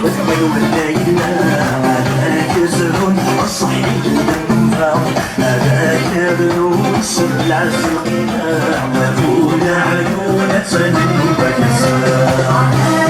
وثمن بالليل هذاك الزهون الصحيح المنفع هذاك ذنوب صد العز القناع وفونا عيونة ذنوبك الساعة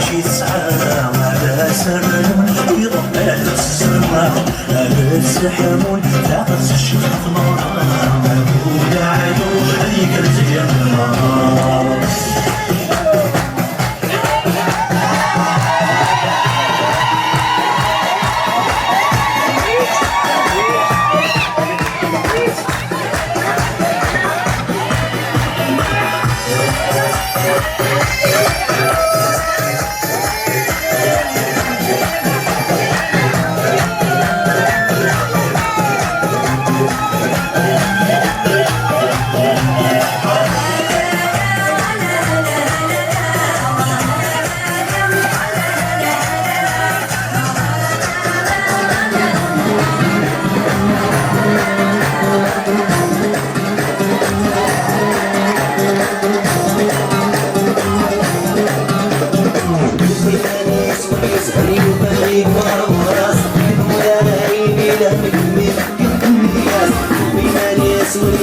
شي تسعى على سرمون يضمن السماء السحمون لا تسشف نار ولا عدو عليك الزيان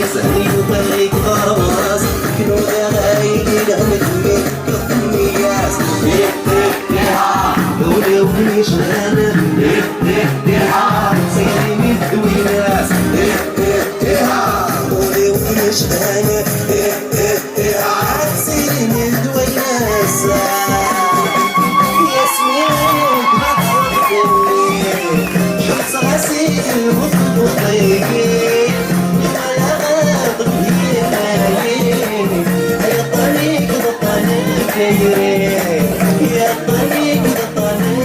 يسهري وطريق غواص كنو غايدي لهمتني كفني ياس ليها ولو كنيش انا ليها سيري مدوي ناس ليها ولو كنيش انا سيري مدوي ناس ياسمين بطلتني شخص غسيل وطيقي يا طريق الطريق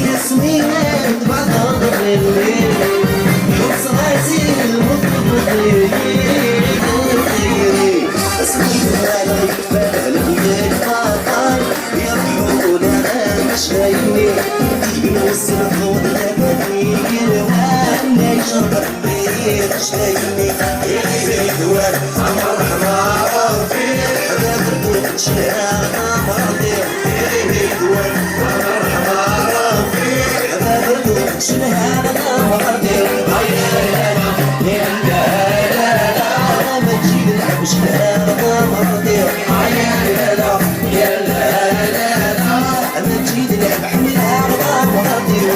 ياسمين بعد الليل شوف صغاتي المطبخ اسمي عليك فعلا فاطر يرحون انا مش هيني بنوصل الضوء لبني وانا يشرب بيت شايني يحيي دوار عمر حمار شنها مرضي دوار عمر حمار شنها مرضي يا لا ما تجي نلعب شنها مرضي يا لا ما تجي نلعب حملها مرضي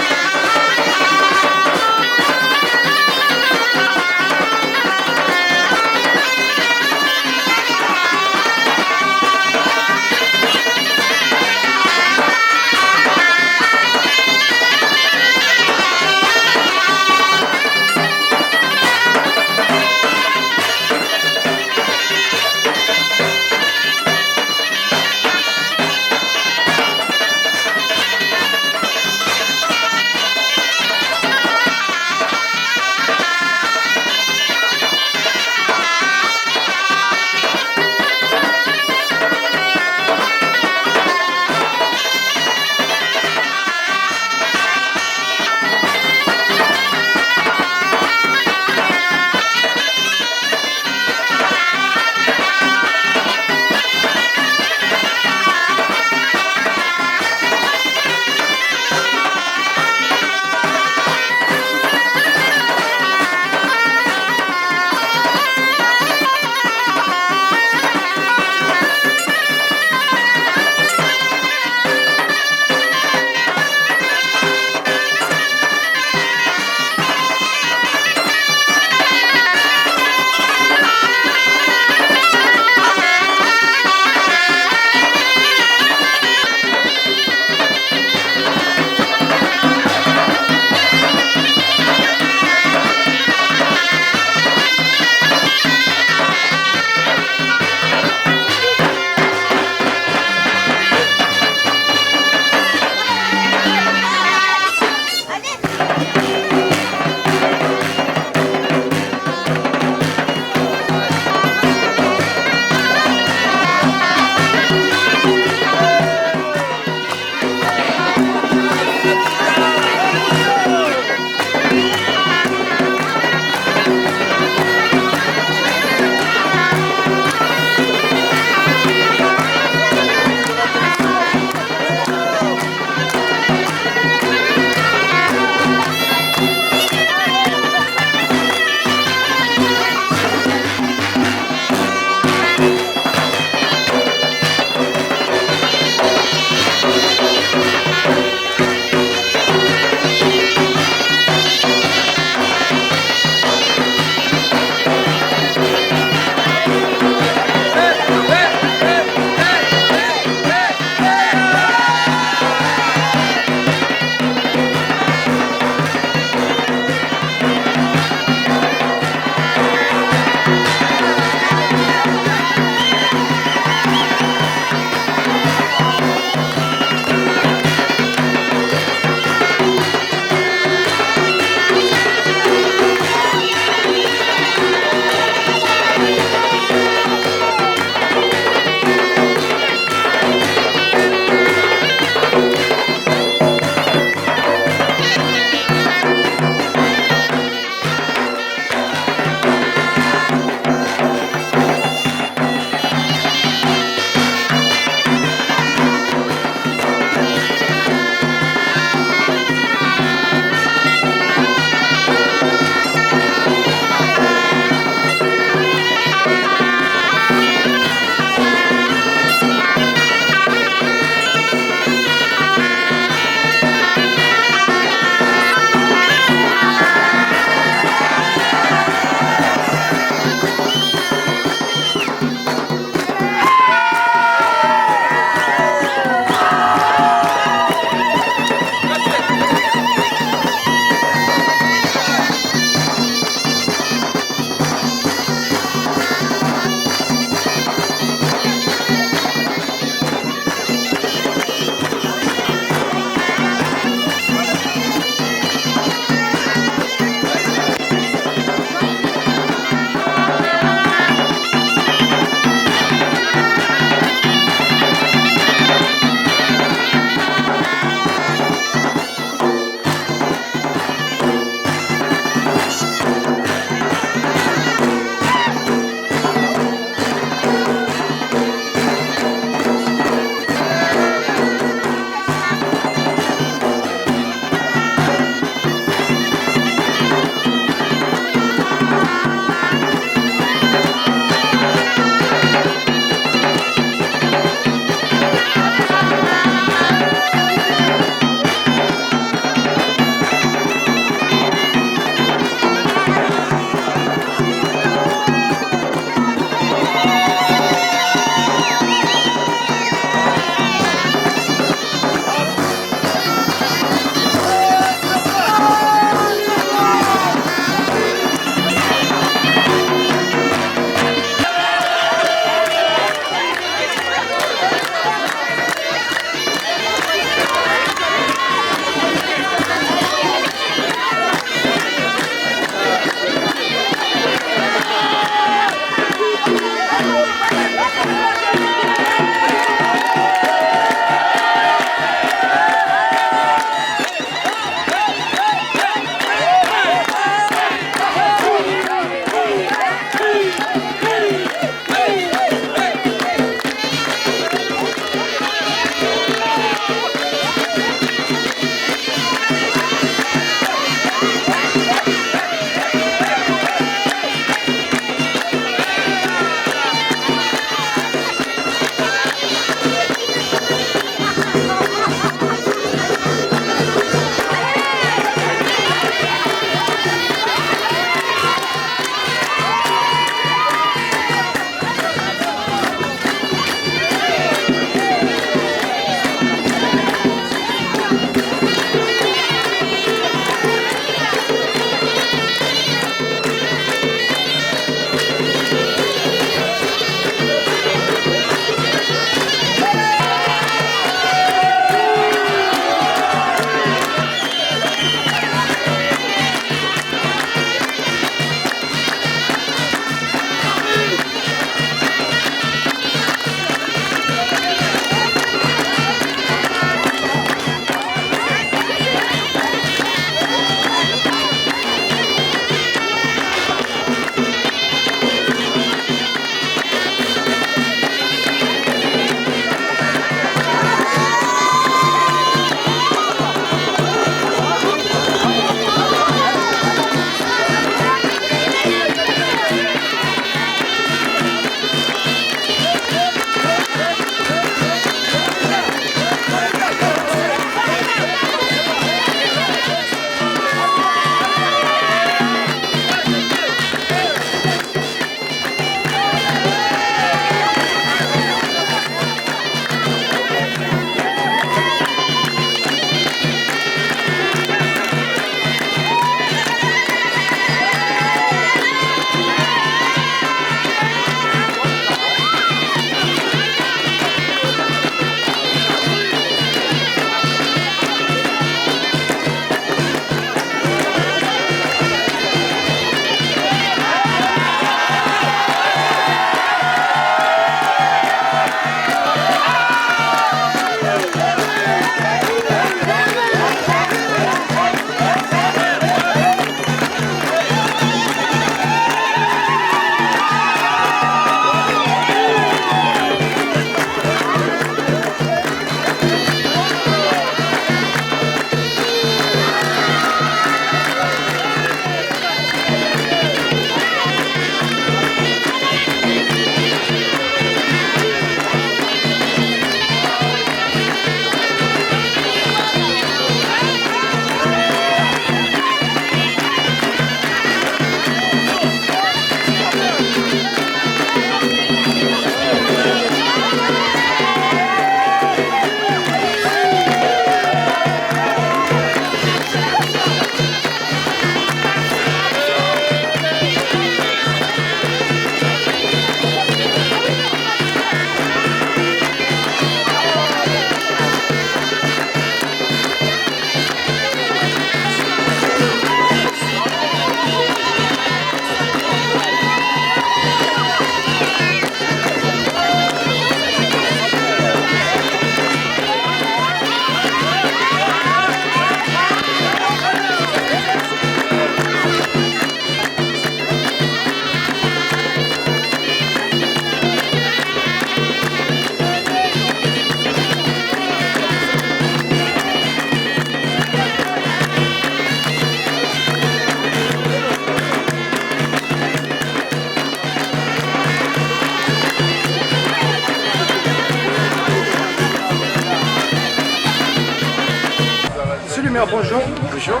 Bonjour.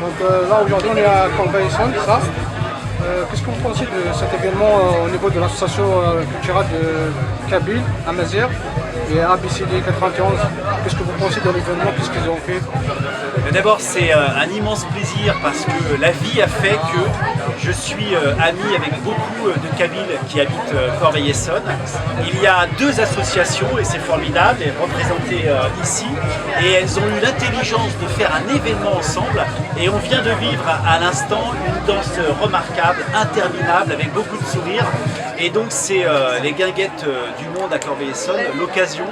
Donc là aujourd'hui on est à Corbeil-Essonnes, ça. Qu'est-ce que vous pensez de cet événement au niveau de l'association culturelle de Kabyle, Amazigh et ABCD 91? Qu'est-ce que vous pensez de l'événement? Qu'est-ce qu'ils ont fait? D'abord, c'est un immense plaisir parce que la vie a fait que je suis ami avec beaucoup de Kabyles qui habitent Corbeil-Essonnes. Il y a 2 associations et c'est formidable, elles sont représentées ici et elles ont eu l'intelligence de faire un événement ensemble et on vient de vivre à l'instant une danse remarquable, interminable avec beaucoup de sourires et donc c'est les guinguettes du monde à Corbeil-Essonnes l'occasion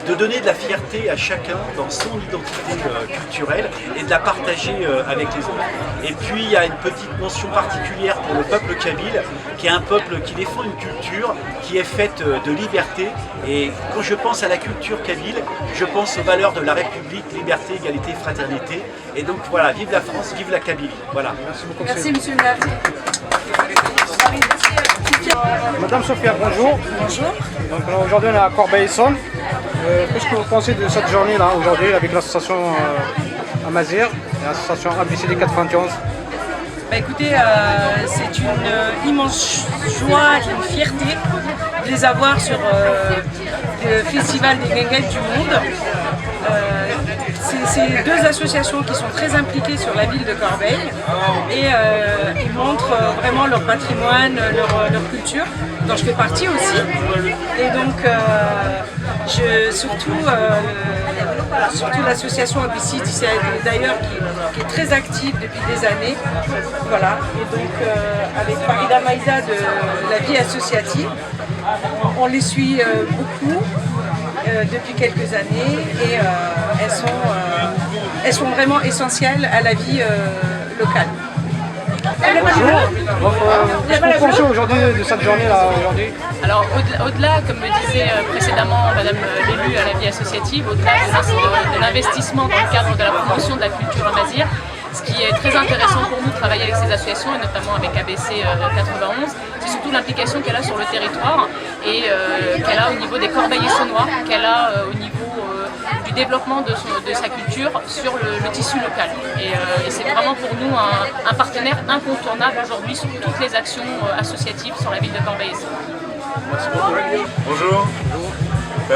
de donner de la fierté à chacun dans son identité culturelle et de la partager avec les autres. Et puis il y a une petite mention particulière pour le peuple kabyle, qui est un peuple qui défend une culture qui est faite de liberté. Et quand je pense à la culture kabyle, je pense aux valeurs de la République, liberté, égalité, fraternité. Et donc voilà, vive la France, vive la Kabylie. Voilà. Merci beaucoup. Merci monsieur le maire. Madame Sophia, bonjour. Bonjour. Donc aujourd'hui on est à Corbeil-Essonnes. Qu'est-ce que vous pensez de cette journée là aujourd'hui avec l'association Amazigh et l'association ABCD 91? Bah écoutez, c'est une immense joie et une fierté de les avoir sur le Festival des Guinguettes du Monde. C'est 2 associations qui sont très impliquées sur la ville de Corbeil et ils montrent vraiment leur patrimoine, leur culture, dont je fais partie aussi. Et donc, surtout l'association ABCD d'ailleurs qui est très active depuis des années. Voilà. Et donc, avec Farida Maïza de la vie associative, on les suit beaucoup. Depuis quelques années et elles sont vraiment essentielles à la vie locale. Bonjour. Donc, qu'est-ce que vous pensez aujourd'hui de cette journée-là aujourd'hui? Alors au-delà, comme me disait précédemment Madame l'élue à la vie associative, au-delà de l'investissement dans le cadre de la promotion de la culture amazigh, ce qui est très intéressant pour nous de travailler avec ces associations et notamment avec ABC 91, c'est surtout l'implication qu'elle a sur le territoire et qu'elle a au niveau des Corbeil-Essonnois, qu'elle a au niveau du développement de sa culture sur le tissu local. Et c'est vraiment pour nous un partenaire incontournable aujourd'hui sur toutes les actions associatives sur la ville de Corbeil-Essonnes. Bonjour.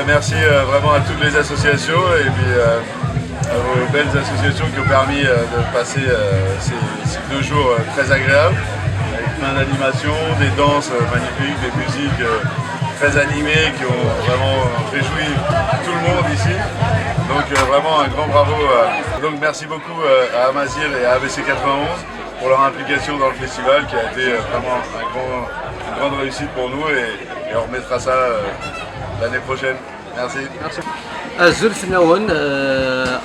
Merci vraiment à toutes les associations et puis à vos belles associations qui ont permis de passer ces 2 jours très agréables avec plein d'animations, des danses magnifiques, des musiques très animées qui ont vraiment réjoui tout le monde ici. Donc vraiment un grand bravo. Donc merci beaucoup à Amazigh et à ABC 91 pour leur implication dans le festival qui a été vraiment une grande réussite pour nous et on remettra ça l'année prochaine. Merci. الزول فناون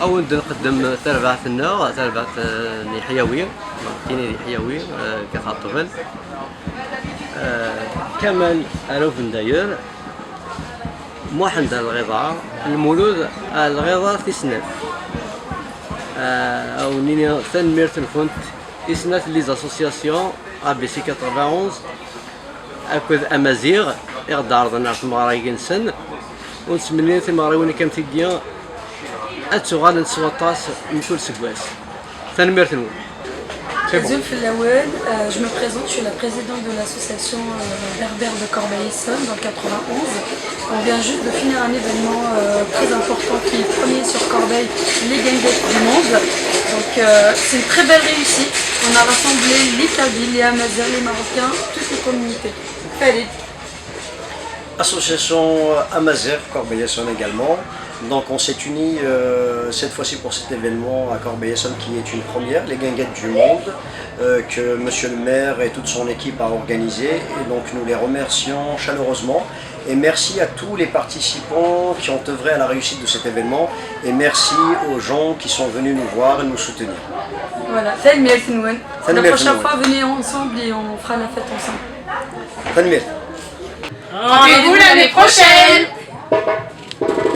أود نقدم تربع فناء تربع حيوي كاين حيوي كخاطبل كمال أروفن داير موحد الغضاء المولود الغضاء في سنات أو نيني تنمير تلفونت إسنات لي زاسوسياسيون ABC 91 أكد أمازيغ إغدار ضنا في مغاري سن ونتمنى تماريون كم تجيا أتشغل نسوطاس من كل سكواس تنمير تنو. Zulf Lawed, je me présente, je suis la présidente de l'association berbère de Corbeil-Essonnes dans le 91. On vient juste de finir un événement très important qui est premier sur Corbeil, les guinguettes du monde. Donc c'est une très belle réussite. On a rassemblé les Kabyles, les Amazirs, les Marocains, toutes les communautés. Farid. Association Amazigh, Corbeil-Essonnes également. Donc on s'est unis cette fois-ci pour cet événement à Corbeil-Essonnes qui est une première, les guinguettes du monde, que monsieur le maire et toute son équipe a organisé. Et donc nous les remercions chaleureusement. Et merci à tous les participants qui ont œuvré à la réussite de cet événement. Et merci aux gens qui sont venus nous voir et nous soutenir. Voilà, la prochaine fois venez ensemble et on fera la fête ensemble. Rendez-vous l'année prochaine!